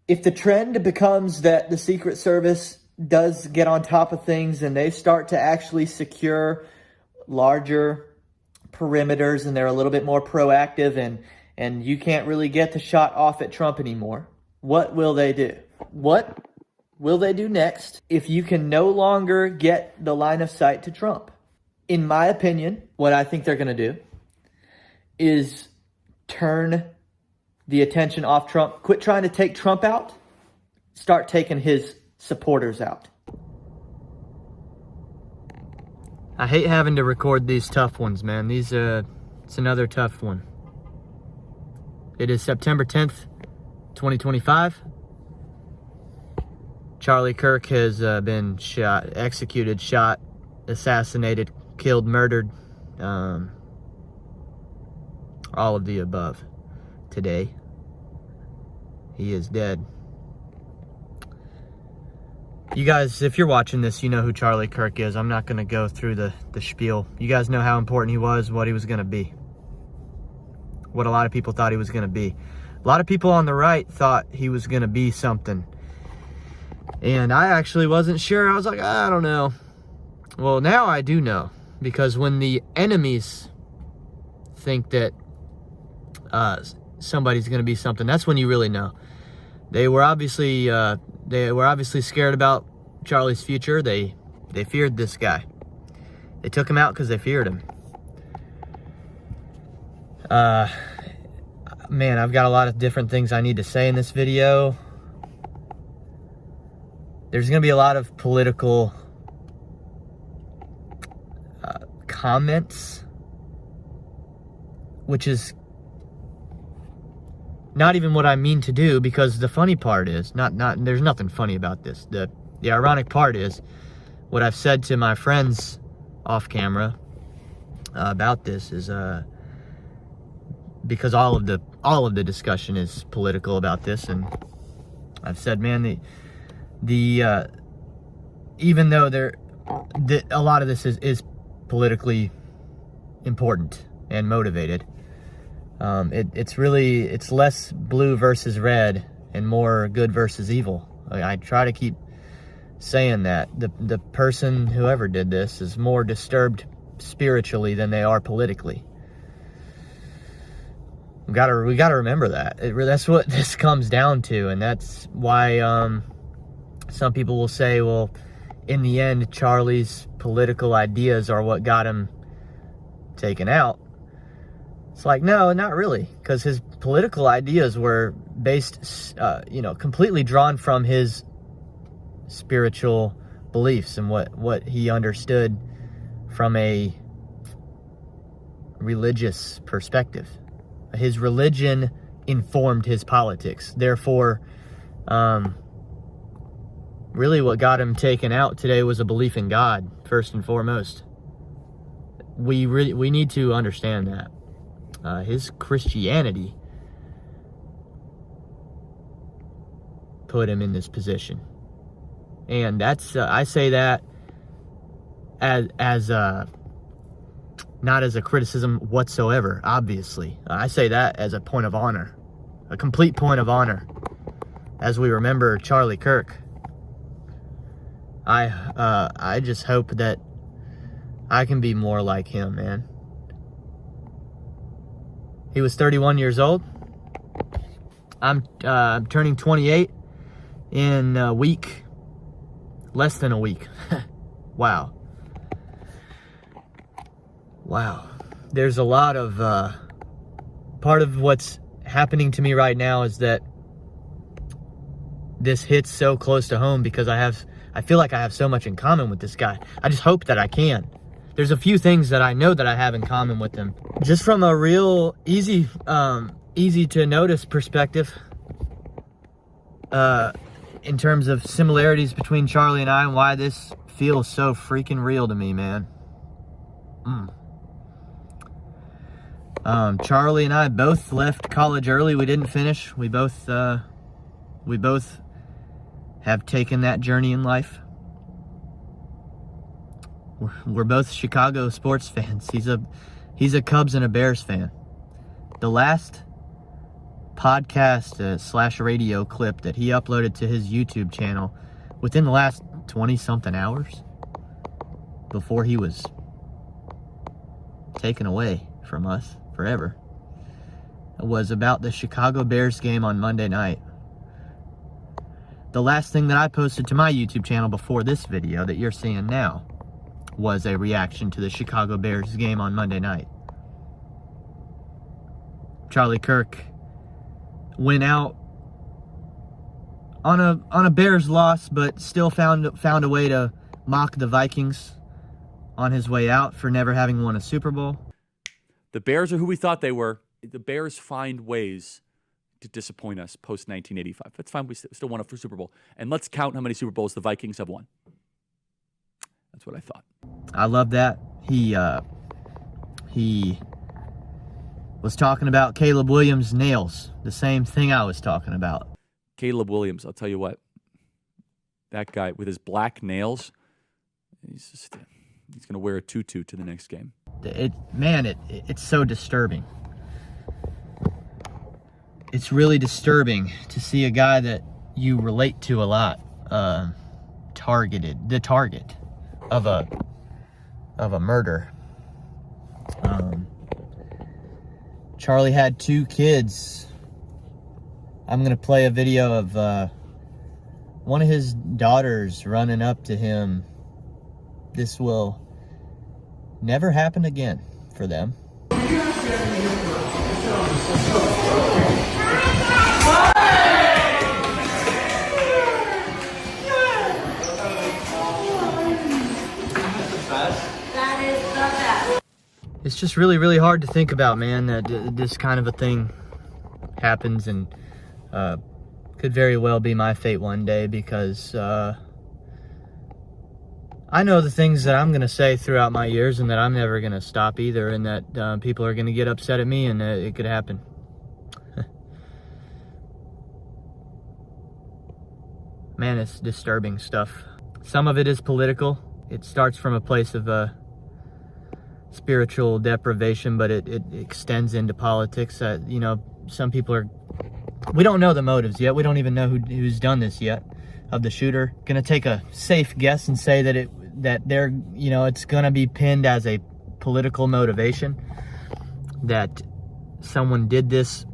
If the trend becomes that the Secret Service does get on top of things and they start to actually secure larger perimeters and they're a little bit more proactive and you can't really get the shot off at Trump anymore, what will they do? What will they do next if you can no longer get the line of sight to Trump? In my opinion, what I think they're going to do is turn the attention off Trump, quit trying to take Trump out, start taking his supporters out. I hate having to record these tough ones, man. It's another tough one. It is September 10th, 2025. Charlie Kirk has been executed, shot, assassinated, killed, murdered, all of the above. Today, he is dead. You guys, if you're watching this, you know who Charlie Kirk is. I'm not going to go through the spiel. You guys know how important he was, what he was going to be. What a lot of people thought he was going to be. A lot of people on the right thought he was going to be something. And I actually wasn't sure. I was like, I don't know. Well, now I do know. Because when the enemies think that somebody's going to be something, that's when you really know. They were obviously scared about Charlie's future. They feared this guy. They took him out because they feared him. Man, I've got a lot of different things I need to say in this video. There's going to be a lot of political comments, which is not even what I mean to do, because the funny part is, there's nothing funny about this. The ironic part is, what I've said to my friends off camera about this is, because all of the discussion is political about this, and I've said, man, even though a lot of this is politically important and motivated, it's less blue versus red and more good versus evil. I try to keep saying that the person, whoever did this, is more disturbed spiritually than they are politically. We gotta remember that. That's what this comes down to, and that's why some people will say, well, in the end, Charlie's political ideas are what got him taken out. It's like, no, not really, because his political ideas were based, completely drawn from his spiritual beliefs and what he understood from a religious perspective. His religion informed his politics. Therefore, really what got him taken out today was a belief in God, first and foremost. We need to understand that. His Christianity put him in this position. And that's, I say that as not as a criticism whatsoever, obviously. I say that as a point of honor, a complete point of honor, as we remember Charlie Kirk. I just hope that I can be more like him, man. He was 31 years old. I'm turning 28 in a week, less than a week. Wow. There's a lot of, part of what's happening to me right now is that this hits so close to home because I feel like I have so much in common with this guy. I just hope that I can. There's a few things that I know that I have in common with him. Just from a real easy to notice perspective, in terms of similarities between Charlie and I and why this feels so freaking real to me, man. Charlie and I both left college early. We didn't finish. We both have taken that journey in life. We're both Chicago sports fans. He's a Cubs and a Bears fan. The last podcast slash radio clip that he uploaded to his YouTube channel within the last 20-something hours before he was taken away from us forever. It was about the Chicago Bears game on Monday night. The last thing that I posted to my YouTube channel before this video that you're seeing now was a reaction to the Chicago Bears game on Monday night. Charlie Kirk went out on a Bears loss, but still found a way to mock the Vikings on his way out for never having won a Super Bowl. The Bears are who we thought they were. The Bears find ways to disappoint us post-1985. That's fine. We still won a Super Bowl. And let's count how many Super Bowls the Vikings have won. That's what I thought. I love that. He was talking about Caleb Williams' nails. The same thing I was talking about. Caleb Williams, I'll tell you what. That guy with his black nails, he's going to wear a tutu to the next game. It's so disturbing. It's really disturbing to see a guy that you relate to a lot the target of a murder. Charlie had 2 kids. I'm gonna play a video of one of his daughters running up to him. This will never happen again for them. It's just really, really hard to think about, man, that this kind of a thing happens, and could very well be my fate one day, because I know the things that I'm going to say throughout my years, and that I'm never going to stop either, and that people are going to get upset at me, and it could happen. Man, it's disturbing stuff. Some of it is political. It starts from a place of spiritual deprivation, but it extends into politics. Some people are... We don't know the motives yet. We don't even know who's done this yet of the shooter. Gonna take a safe guess and say that it's gonna be pinned as a political motivation, that someone did this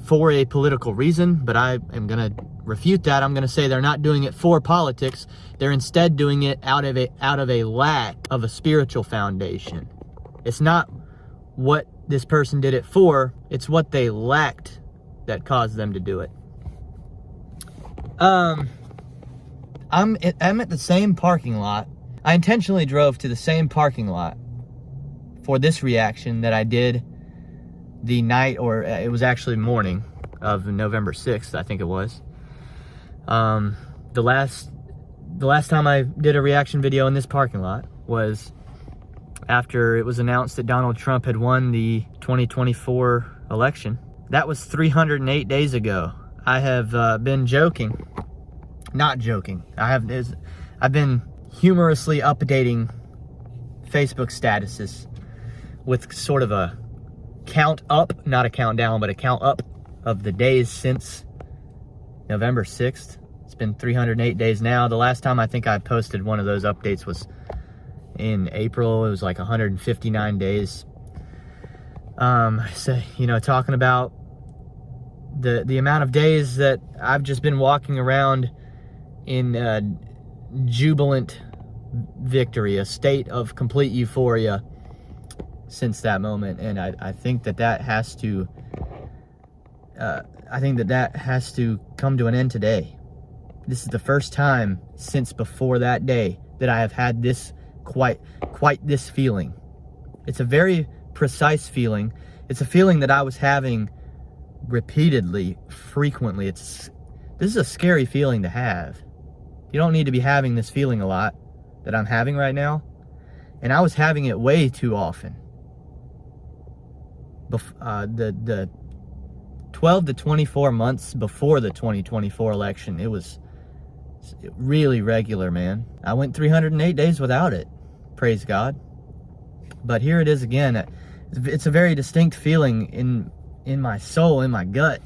for a political reason, but I am gonna refute that. I'm gonna say they're not doing it for politics. They're instead doing it out of a lack of a spiritual foundation. It's not what this person did it for, it's what they lacked that caused them to do it. I'm at the same parking lot. I intentionally drove to the same parking lot for this reaction that I did the night, or it was actually morning of November 6th, I think it was. The last time I did a reaction video in this parking lot was after it was announced that Donald Trump had won the 2024 election. That was 308 days ago. I have been joking. Not joking. I've been humorously updating Facebook statuses with sort of a count up, not a countdown, but a count up of the days since November 6th. It's been 308 days now. The last time I think I posted one of those updates was in April. It was like 159 days. Talking about the amount of days that I've just been walking around in jubilant victory, a state of complete euphoria since that moment. And I think that has to come to an end today. This is the first time since before that day that I have had this quite this feeling. It's a very precise feeling. It's a feeling that I was having repeatedly, frequently. This is a scary feeling to have. You don't need to be having this feeling a lot that I'm having right now. And I was having it way too often. The 12 to 24 months before the 2024 election, it was really regular, man. I went 308 days without it. Praise God. But here it is again. It's a very distinct feeling in my soul, in my gut.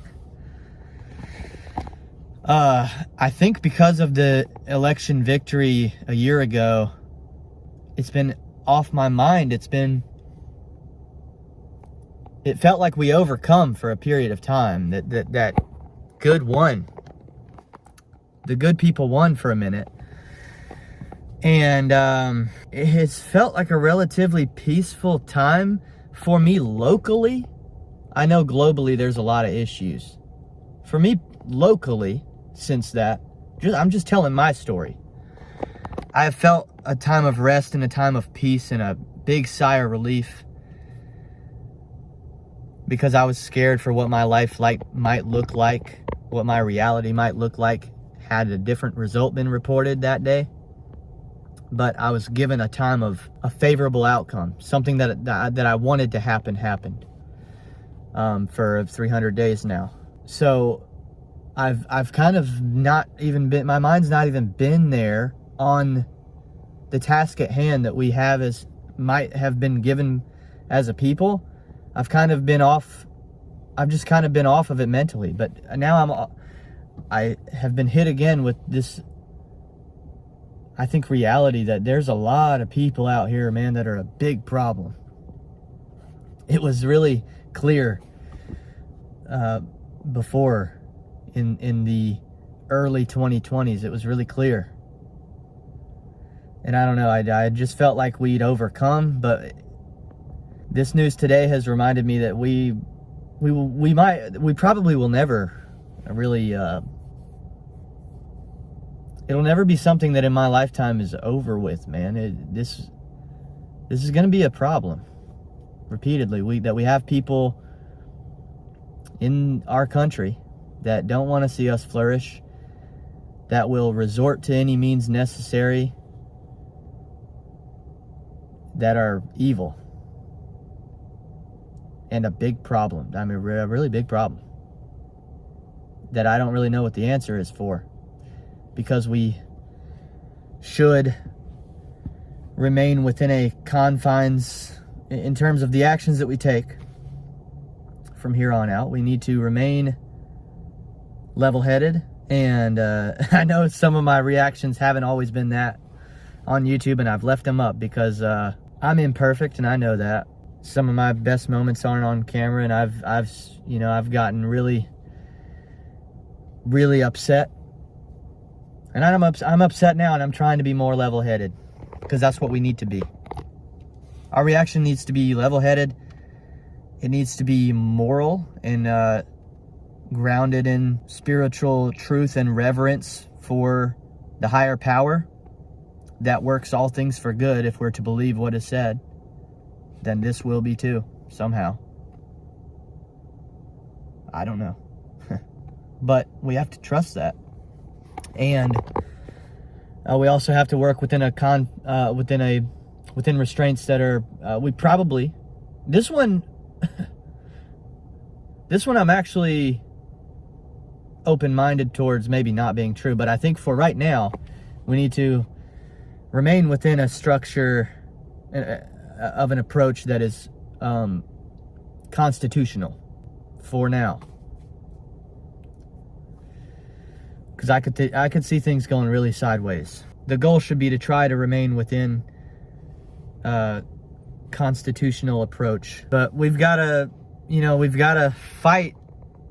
I think because of the election victory a year ago, it's been off my mind. It felt like we overcome for a period of time. That good won. The good people won for a minute. And it has felt like a relatively peaceful time for me locally. I know globally there's a lot of issues. For me locally, since that, I'm just telling my story. I have felt a time of rest and a time of peace and a big sigh of relief because I was scared for what my life might look like, what my reality might look like had a different result been reported that day. But I was given a time of a favorable outcome. Something that I wanted to happen happened for 300 days now. So I've kind of not even been, my mind's not even been there on the task at hand that we might have been given as a people. I've kind of been off. I've just kind of been off of it mentally. But now I have been hit again with this, I think, reality that there's a lot of people out here, man, that are a big problem. It was really clear before in the early 2020s. It was really clear. And I don't know, I just felt like we'd overcome, but this news today has reminded me that we probably will never really it'll never be something that in my lifetime is over with, man. This is going to be a problem repeatedly. We have people in our country that don't want to see us flourish, that will resort to any means necessary, that are evil. And a big problem. I mean, a really big problem that I don't really know what the answer is for. Because we should remain within a confines in terms of the actions that we take from here on out. We need to remain level-headed. And I know some of my reactions haven't always been that on YouTube, and I've left them up because I'm imperfect, and I know that. Some of my best moments aren't on camera, and I've gotten really, really upset. And I'm upset now, and I'm trying to be more level-headed because that's what we need to be. Our reaction needs to be level-headed. It needs to be moral and grounded in spiritual truth and reverence for the higher power that works all things for good. If we're to believe what is said, then this will be too, somehow. I don't know. But we have to trust that. And we also have to work within within restraints that are this one I'm actually open-minded towards maybe not being true, but I think for right now we need to remain within a structure of an approach that is constitutional for now. Because I could see things going really sideways. The goal should be to try to remain within a constitutional approach. But we've got to fight.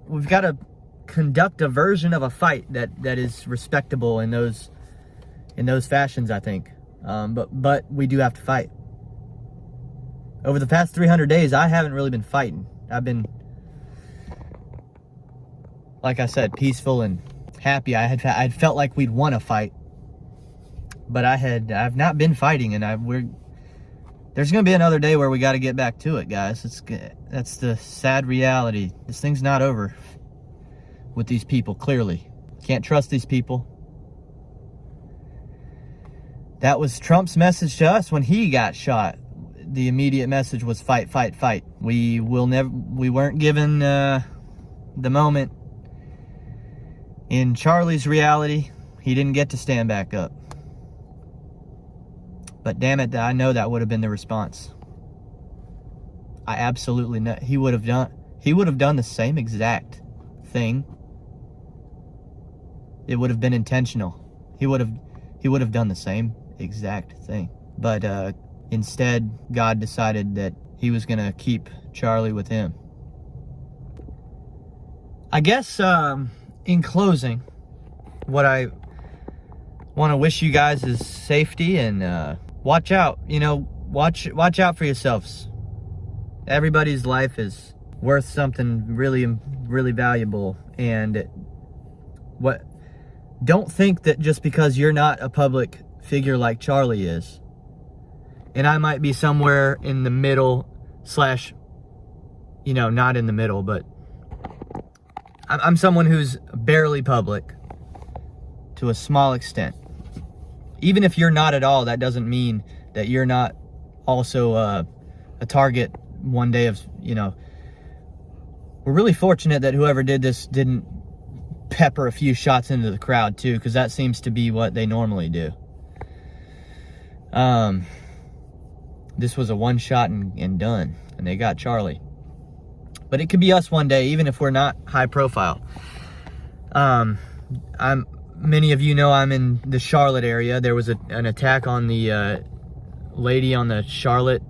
We've got to conduct a version of a fight that is respectable in those fashions, I think. But we do have to fight. Over the past 300 days, I haven't really been fighting. I've been, like I said, peaceful and happy. I'd felt like we'd won a fight, but I've not been fighting, and there's gonna be another day where we got to get back to it, guys. That's the sad reality. This thing's not over with these people. Clearly, can't trust these people. That was Trump's message to us when he got shot. The immediate message was fight, fight, fight. We weren't given the moment. In Charlie's reality, he didn't get to stand back up. But damn it, I know that would have been the response. I absolutely know he would have done the same exact thing it would have been intentional. He would have done the same exact thing. But instead, God decided that he was going to keep Charlie with him. I guess in closing, what I want to wish you guys is safety and watch out. You know, watch out for yourselves. Everybody's life is worth something really, really valuable. And don't think that just because you're not a public figure like Charlie is, and I might be somewhere in the middle slash, you know, not in the middle, but I'm someone who's barely public to a small extent. Even if you're not at all, that doesn't mean that you're not also a target one day of, you know. We're really fortunate that whoever did this didn't pepper a few shots into the crowd too, because that seems to be what they normally do. This was a one shot and done, and they got Charlie. But it could be us one day, even if we're not high profile. Many of you know I'm in the Charlotte area. There was an attack on the lady on the Charlotte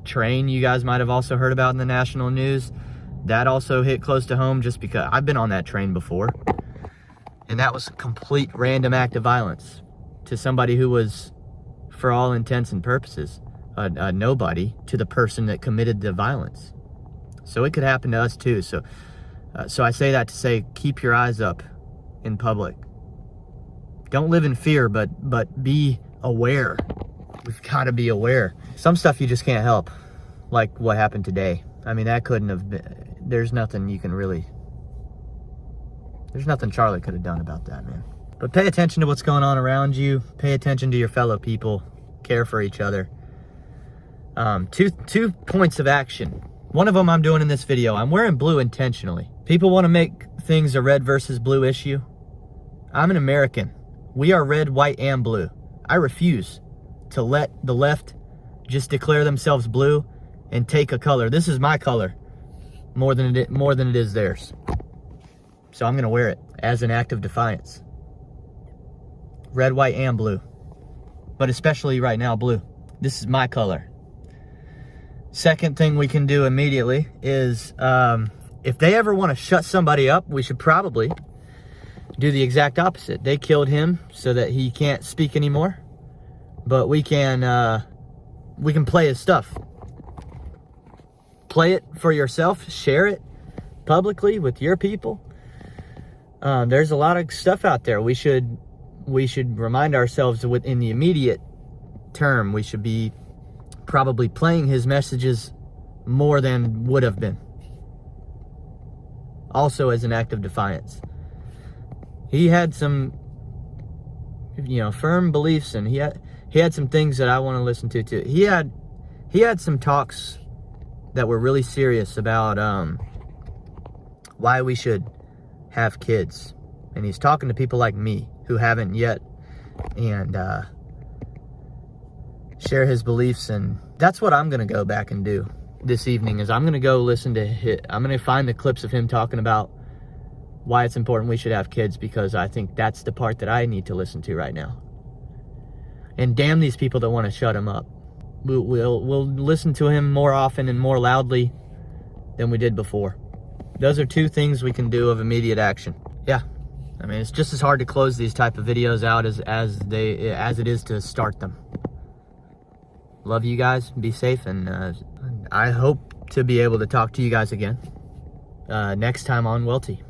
train. You guys might have also heard about in the national news. That also hit close to home, just because I've been on that train before. And that was a complete random act of violence to somebody who was, for all intents and purposes, a nobody to the person that committed the violence. So it could happen to us too. So I say that to say, keep your eyes up in public. Don't live in fear, but be aware. We've got to be aware. Some stuff you just can't help, like what happened today. I mean, that couldn't have been. There's nothing Charlie could have done about that, man. But pay attention to what's going on around you. Pay attention to your fellow people. Care for each other. Two points of action. One of them I'm doing in this video. I'm wearing blue intentionally. People want to make things a red versus blue issue. I'm an American. We are red, white, and blue. I refuse to let the left just declare themselves blue and take a color. This is my color more than it is theirs. So I'm going to wear it as an act of defiance. Red, white, and blue. But especially right now, blue. This is my color. Second thing we can do immediately is if they ever want to shut somebody up, we should probably do the exact opposite. They killed him so that he can't speak anymore. But we can play his stuff. Play it for yourself. Share it publicly with your people. There's a lot of stuff out there. We should remind ourselves that within the immediate term, we should be probably playing his messages more than would have been. Also as an act of defiance. He had some, firm beliefs, and he had some things that I want to listen to too. He had some talks that were really serious about why we should have kids. And he's talking to people like me who haven't yet, and share his beliefs. And that's what I'm going to go back and do this evening, is I'm going to go listen to I'm going to find the clips of him talking about why it's important we should have kids, because I think that's the part that I need to listen to right now. And damn these people that want to shut him up. We'll listen to him more often and more loudly than we did before. Those are two things we can do of immediate action. Yeah, I mean, it's just as hard to close these type of videos out as it is to start them. Love you guys. Be safe, and I hope to be able to talk to you guys again next time on Welty.